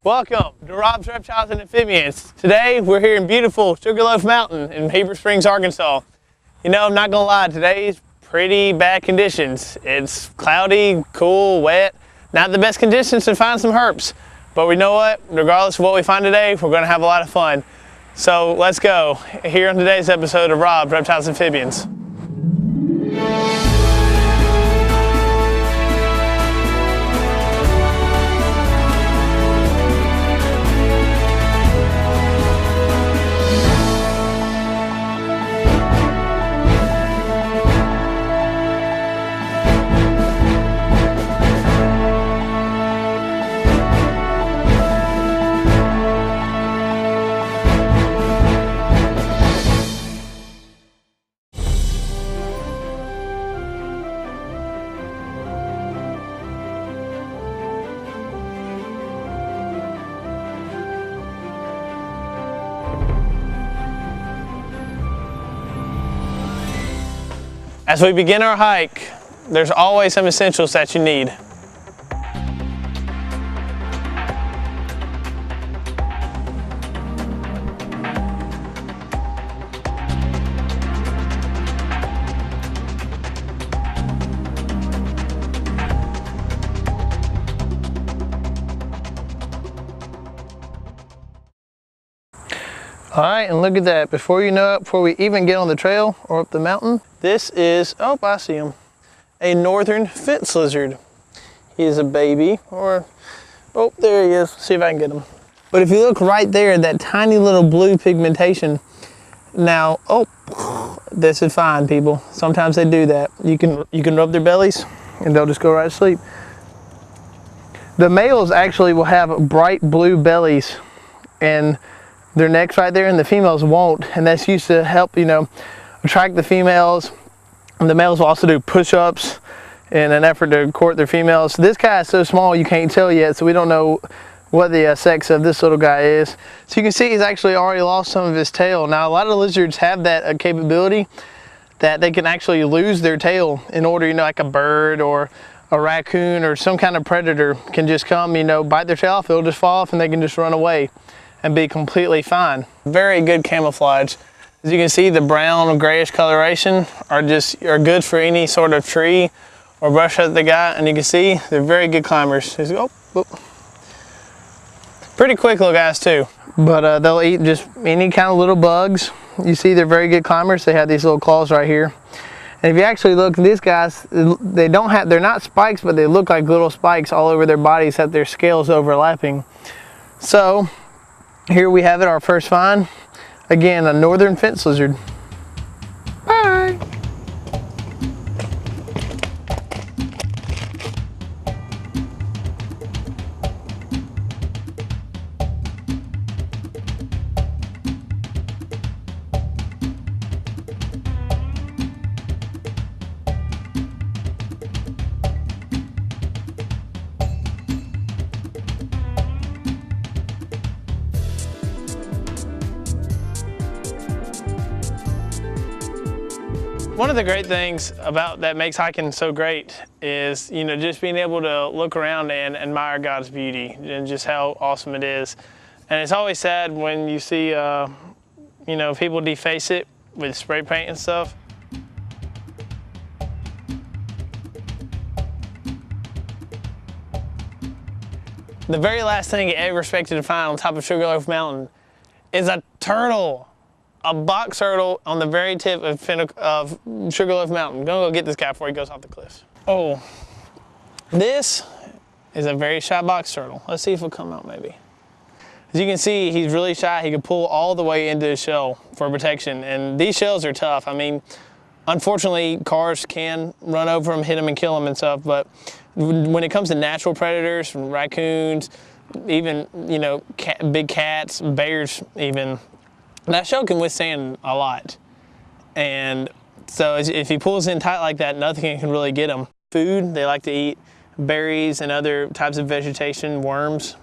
Welcome to Rob's Reptiles and Amphibians. Today we're here in beautiful Sugarloaf Mountain in Heber Springs, Arkansas. You know, I'm not gonna lie, today's pretty bad conditions. It's cloudy, cool, wet, not the best conditions to find some herps. But we know what, regardless of what we find today, we're gonna have a lot of fun. So let's go, here on today's episode of Rob's Reptiles and Amphibians. As we begin our hike, there's always some essentials that you need. All right, and look at that. Before you know it, before we even get on the trail or up the mountain, this is, oh, I see him, a northern fence lizard. He is a baby, or, oh, there he is. See if I can get him. But if you look right there, that tiny little blue pigmentation, now, oh, this is fine, people. Sometimes they do that. You can rub their bellies, and they'll just go right to sleep. The males actually will have bright blue bellies, and their necks right there, and the females won't, and that's used to help, you know, attract the females. And the males will also do push-ups in an effort to court their females. This guy is so small you can't tell yet, so we don't know what the sex of this little guy is. So you can see he's actually already lost some of his tail. Now a lot of lizards have that capability that they can actually lose their tail in order, you know, like a bird or a raccoon or some kind of predator can just come, you know, bite their tail off, it'll just fall off and they can just run away and be completely fine. Very good camouflage. As you can see, the brown or grayish coloration are good for any sort of tree or brush that they got, and you can see they're very good climbers. Oh, oh. Pretty quick little guys too, but they'll eat just any kind of little bugs. You see, they're very good climbers. They have these little claws right here. And if you actually look, these guys, they're not spikes, but they look like little spikes all over their bodies, except their scales overlapping. So here we have it, our first find. Again, a northern fence lizard. Bye. One of the great things about that makes hiking so great is, you know, just being able to look around and admire God's beauty and just how awesome it is. And it's always sad when you see, you know, people deface it with spray paint and stuff. The very last thing you ever expected to find on top of Sugarloaf Mountain is a turtle. A box turtle on the very tip of Sugarloaf Mountain. I'm gonna go get this guy before he goes off the cliff. Oh, this is a very shy box turtle. Let's see if it'll come out maybe. As you can see, he's really shy. He can pull all the way into his shell for protection. And these shells are tough. I mean, unfortunately, cars can run over him, hit him and kill him and stuff. But when it comes to natural predators, from raccoons, even, you know, big cats, bears even, that shell can withstand a lot. And so if he pulls in tight like that, nothing can really get him. Food, they like to eat berries and other types of vegetation, worms.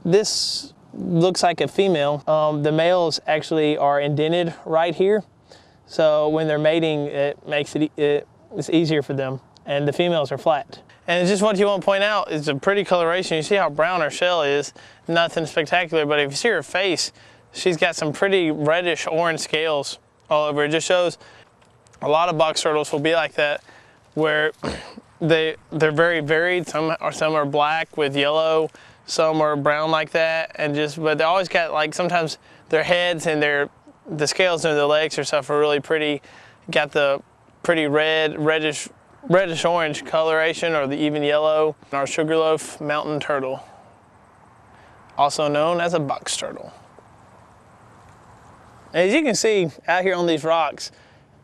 This looks like a female. The males actually are indented right here. So when they're mating, it makes it's easier for them. And the females are flat. And it's just what you want to point out is a pretty coloration. You see how brown her shell is, nothing spectacular, but if you see her face, she's got some pretty reddish orange scales all over. It just shows a lot of box turtles will be like that, where they're very varied. Some are black with yellow, some are brown like that, and but they always got, like, sometimes their heads and the scales under their legs or stuff are really pretty. Got the pretty reddish orange coloration, or the even yellow. Our sugarloaf mountain turtle, also known as a box turtle. As you can see out here on these rocks,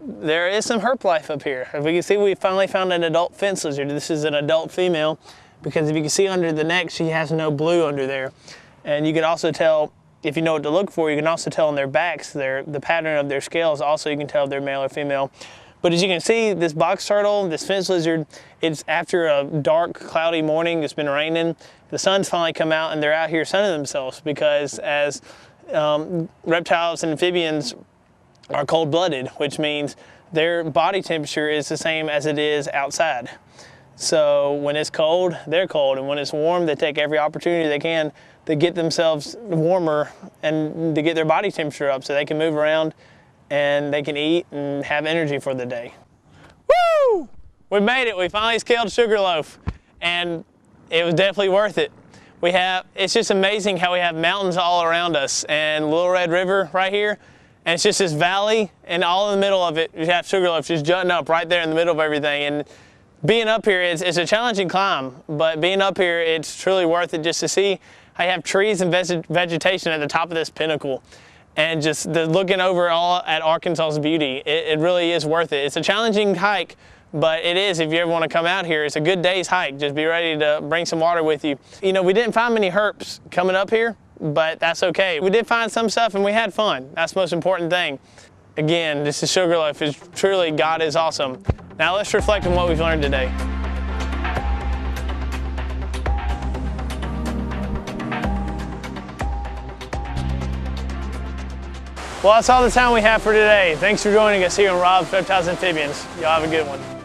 there is some herp life up here. As we can see, we finally found an adult fence lizard. This is an adult female, because if you can see under the neck, she has no blue under there. And you can also tell, if you know what to look for, you can also tell on their backs, the pattern of their scales, also you can tell if they're male or female. But as you can see, this box turtle, this fence lizard, it's after a dark, cloudy morning, it's been raining, the sun's finally come out and they're out here sunning themselves, because as reptiles and amphibians are cold-blooded, which means their body temperature is the same as it is outside. So when it's cold, they're cold, and when it's warm, they take every opportunity they can to get themselves warmer and to get their body temperature up so they can move around and they can eat and have energy for the day. Woo! We made it. We finally scaled Sugarloaf, and it was definitely worth it. It's just amazing how we have mountains all around us and Little Red River right here, and it's just this valley, and all in the middle of it, you have Sugarloaf just jutting up right there in the middle of everything. And being up here, it's a challenging climb, but being up here, it's truly worth it just to see how you have trees and vegetation at the top of this pinnacle. And just looking over all at Arkansas's beauty, it really is worth it. It's a challenging hike, but it is, if you ever want to come out here, it's a good day's hike. Just be ready to bring some water with you. You know, we didn't find many herps coming up here, but that's okay. We did find some stuff and we had fun. That's the most important thing. Again, this is Sugarloaf. It's truly, God is awesome. Now let's reflect on what we've learned today. Well, that's all the time we have for today. Thanks for joining us here on Rob's Reptiles and Amphibians. Y'all have a good one.